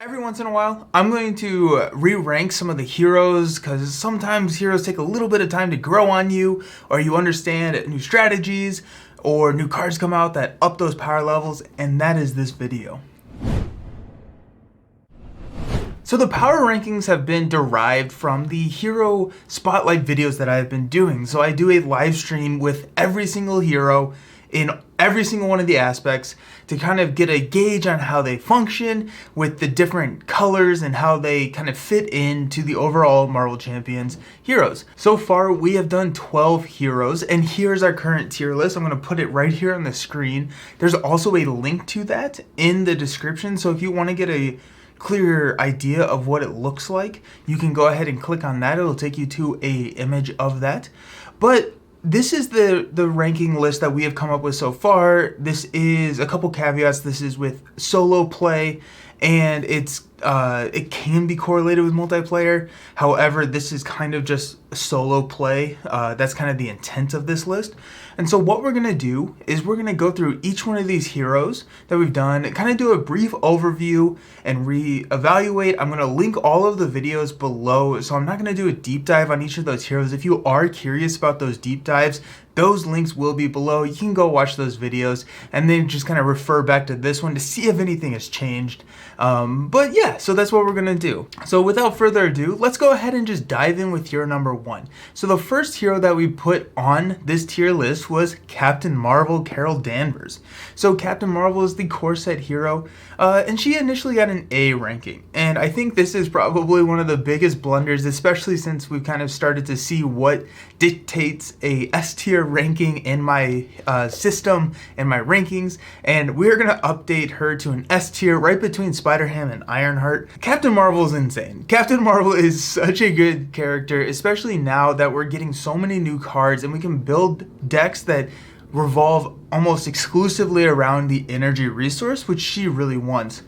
Every once in a while, I'm going to re-rank some of the heroes because sometimes heroes take a little bit of time to grow on you, or you understand new strategies, or new cards come out that up those power levels, and that is this video. So the power rankings have been derived from the hero spotlight videos that I've been doing. So I do a live stream with every single hero in every single one of the aspects to kind of get a gauge on how they function with the different colors and how they kind of fit into the overall Marvel Champions heroes. So far, we have done 12 heroes, and here's our current tier list. I'm going to put it right here on the screen. There's also a link to that in the description, so if you want to get a clearer idea of what it looks like, you can go ahead and click on that. It'll take you to a image of that. But this is the ranking list that we have come up with so far. This is a couple caveats. This is with solo play, and it can be correlated with multiplayer. However, this is kind of just solo play. That's kind of the intent of this list. And so what we're going to do is we're going to go through each one of these heroes that we've done, kind of do a brief overview and reevaluate. I'm going to link all of the videos below, so I'm not going to do a deep dive on each of those heroes. If you are curious about those deep dives, those links will be below. You can go watch those videos and then just kind of refer back to this one to see if anything has changed. But yeah, so that's what we're going to do. So without further ado, let's go ahead and just dive in with hero number 1. So the first hero that we put on this tier list was Captain Marvel, Carol Danvers. So Captain Marvel is the core set hero, and she initially got an A ranking. And I think this is probably one of the biggest blunders, especially since we've kind of started to see what dictates a S tier ranking in my system and my rankings, and we're gonna update her to an S tier right between Spider-Ham and Ironheart. Captain Marvel is insane. Captain Marvel is such a good character, especially now that we're getting so many new cards and we can build decks that revolve almost exclusively around the energy resource, which she really wants.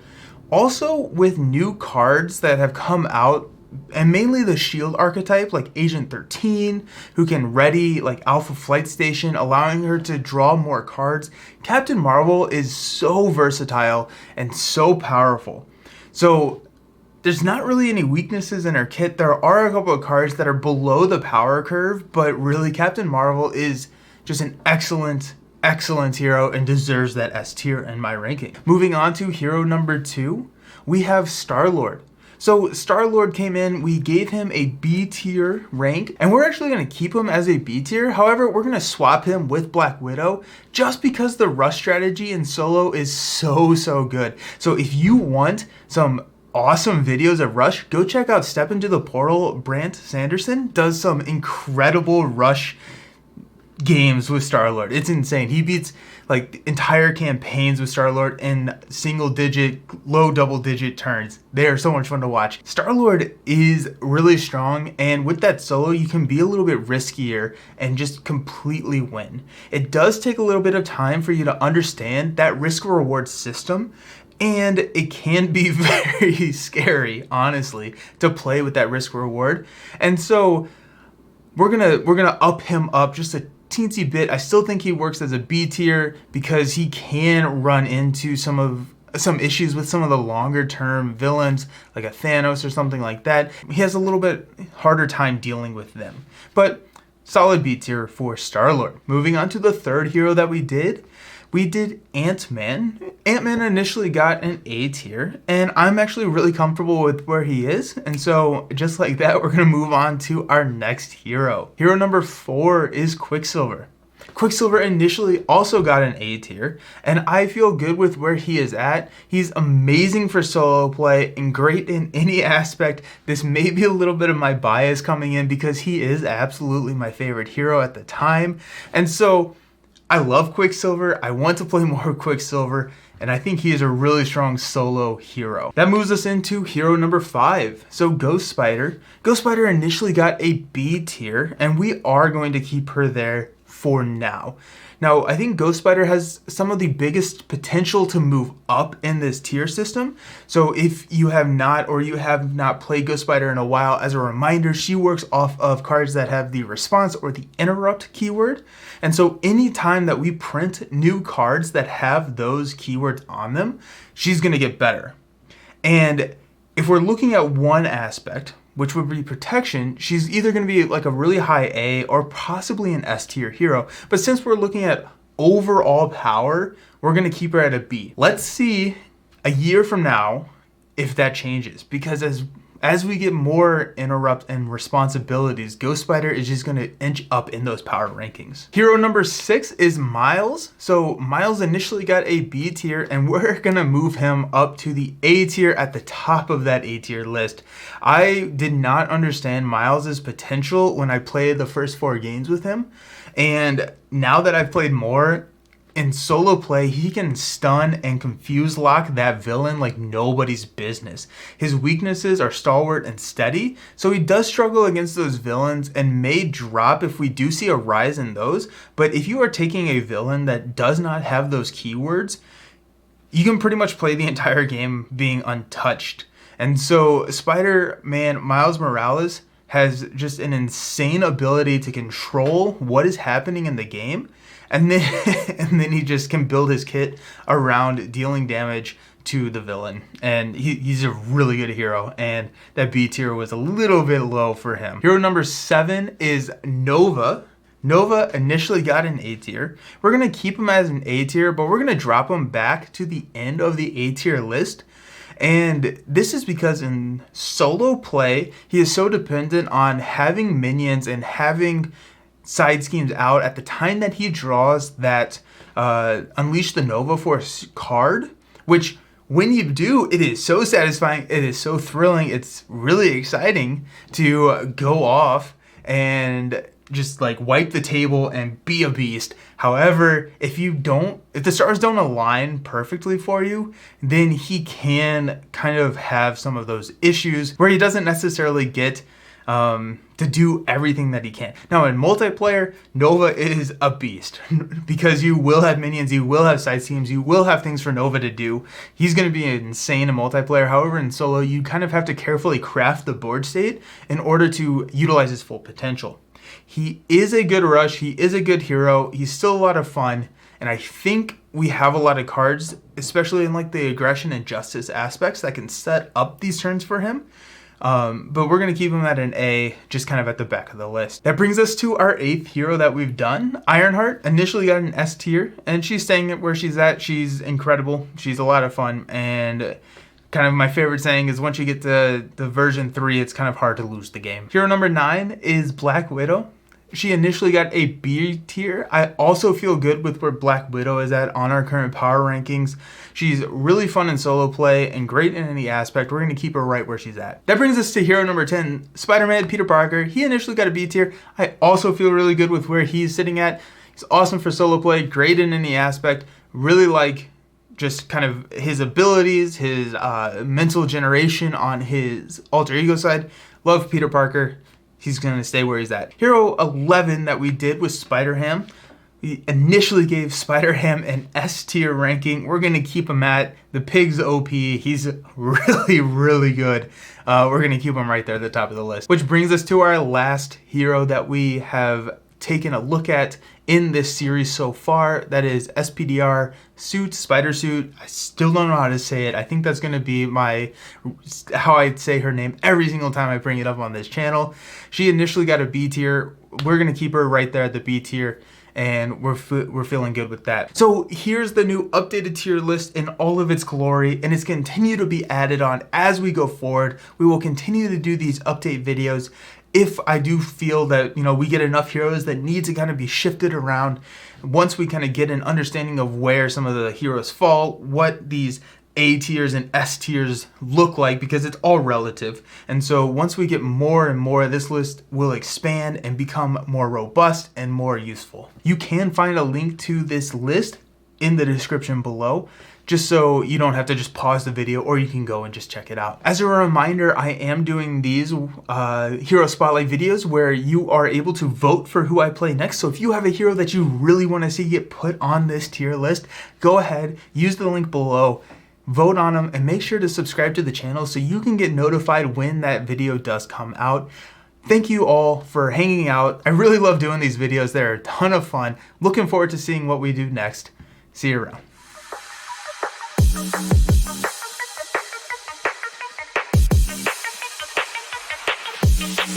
Also, with new cards that have come out, and mainly the shield archetype like Agent 13, who can ready like Alpha Flight Station, allowing her to draw more cards, Captain Marvel is so versatile and so powerful. So there's not really any weaknesses in her kit. There are a couple of cards that are below the power curve, but really Captain Marvel is just an excellent hero and deserves that S tier in my ranking. Moving on to hero number 2, we have Star-Lord. So Star-Lord came in, we gave him a B tier rank, and we're actually going to keep him as a B tier. However, we're going to swap him with Black Widow just because the rush strategy in solo is so good. So if you want some awesome videos of rush, go check out Step Into the Portal. Brant Sanderson does some incredible rush games with Star-Lord. It's insane. He beats like entire campaigns with Star-Lord in low double digit turns. They are so much fun to watch. Star-Lord is really strong, and with that solo you can be a little bit riskier and just completely win. It does take a little bit of time for you to understand that risk reward system, and it can be very scary, honestly, to play with that risk reward. And so we're gonna up him up just a teensy bit. I still think he works as a B tier because he can run into some issues with some of the longer term villains like a Thanos or something like that. He has a little bit harder time dealing with them, but solid B tier for Star-Lord. Moving on to the third hero that we did Ant-Man. Ant-Man initially got an A tier, and I'm actually really comfortable with where he is. And so just like that, we're going to move on to our next hero. Hero number 4 is Quicksilver. Quicksilver initially also got an A tier, and I feel good with where he is at. He's amazing for solo play and great in any aspect. This may be a little bit of my bias coming in because he is absolutely my favorite hero at the time. And so I love Quicksilver. I want to play more Quicksilver, and I think he is a really strong solo hero. That moves us into hero number 5. So Ghost Spider. Ghost Spider initially got a B tier, and we are going to keep her there for now. Now, I think Ghost Spider has some of the biggest potential to move up in this tier system. So if you have not played Ghost Spider in a while, as a reminder, she works off of cards that have the response or the interrupt keyword. And so anytime that we print new cards that have those keywords on them, she's going to get better. And if we're looking at one aspect, which would be protection, she's either going to be like a really high A or possibly an S tier hero. But since we're looking at overall power, we're going to keep her at a B. Let's see a year from now if that changes, because as we get more interrupt and responsibilities, Ghost Spider is just going to inch up in those power rankings. Hero number 6 is Miles. So Miles initially got a B tier, and we're going to move him up to the A tier at the top of that A tier list. I did not understand Miles's potential when I played the first 4 games with him, and now that I've played more, in solo play, he can stun and confuse lock that villain like nobody's business. His weaknesses are stalwart and steady, so he does struggle against those villains and may drop if we do see a rise in those. But if you are taking a villain that does not have those keywords, you can pretty much play the entire game being untouched. And so Spider-Man Miles Morales has just an insane ability to control what is happening in the game. And then he just can build his kit around dealing damage to the villain. And he's a really good hero, and that B tier was a little bit low for him. Hero number 7 is Nova. Nova initially got an A tier. We're going to keep him as an A tier, but we're going to drop him back to the end of the A tier list. And this is because in solo play, he is so dependent on having minions and having side schemes out at the time that he draws that Unleash the Nova Force card, which when you do, it is so satisfying, it is so thrilling, it's really exciting to go off and just like wipe the table and be a beast. However, if the stars don't align perfectly for you, then he can kind of have some of those issues where he doesn't necessarily get to do everything that he can. Now in multiplayer, Nova is a beast because you will have minions, you will have side schemes, you will have things for Nova to do. He's going to be insane in multiplayer. However, in solo, you kind of have to carefully craft the board state in order to utilize his full potential. He is a good rush, he is a good hero, he's still a lot of fun, and I think we have a lot of cards, especially in like the aggression and justice aspects, that can set up these turns for him. But we're going to keep him at an A, just kind of at the back of the list. That brings us to our 8th hero that we've done. IronHeart initially got an S tier, and she's staying at where she's at. She's incredible. She's a lot of fun, and kind of my favorite saying is once you get to the version 3, it's kind of hard to lose the game. Hero number 9 is Black Widow. She initially got a B tier. I also feel good with where Black Widow is at on our current power rankings. She's really fun in solo play and great in any aspect. We're going to keep her right where she's at. That brings us to hero number 10, Spider-Man Peter Parker. He initially got a B tier. I also feel really good with where he's sitting at. He's awesome for solo play, great in any aspect. Really like just kind of his abilities, his mental generation on his alter ego side. Love Peter Parker. He's going to stay where he's at. Hero 11 that we did was Spider-Ham. We initially gave Spider-Ham an S tier ranking. We're going to keep him at the pig's OP. He's really, really good. We're going to keep him right there at the top of the list. Which brings us to our last hero that we have taken a look at in this series so far. That is SPDR Suit, Spider Suit. I still don't know how to say it. I think that's going to be how I say her name every single time I bring it up on this channel. She initially got a B tier. We're going to keep her right there at the B tier, and we're feeling good with that. So here's the new updated tier list in all of its glory, and it's continue to be added on as we go forward. We will continue to do these update videos if I do feel that, we get enough heroes that need to kind of be shifted around. Once we kind of get an understanding of where some of the heroes fall, what these A tiers and S tiers look like, because it's all relative. And so once we get more and more, this list will expand and become more robust and more useful. You can find a link to this list in the description below, just so you don't have to just pause the video, or you can go and just check it out. As a reminder, I am doing these Hero Spotlight videos where you are able to vote for who I play next. So if you have a hero that you really want to see get put on this tier list, go ahead, use the link below, vote on them, and make sure to subscribe to the channel so you can get notified when that video does come out. Thank you all for hanging out. I really love doing these videos. They're a ton of fun. Looking forward to seeing what we do next. See you around. you.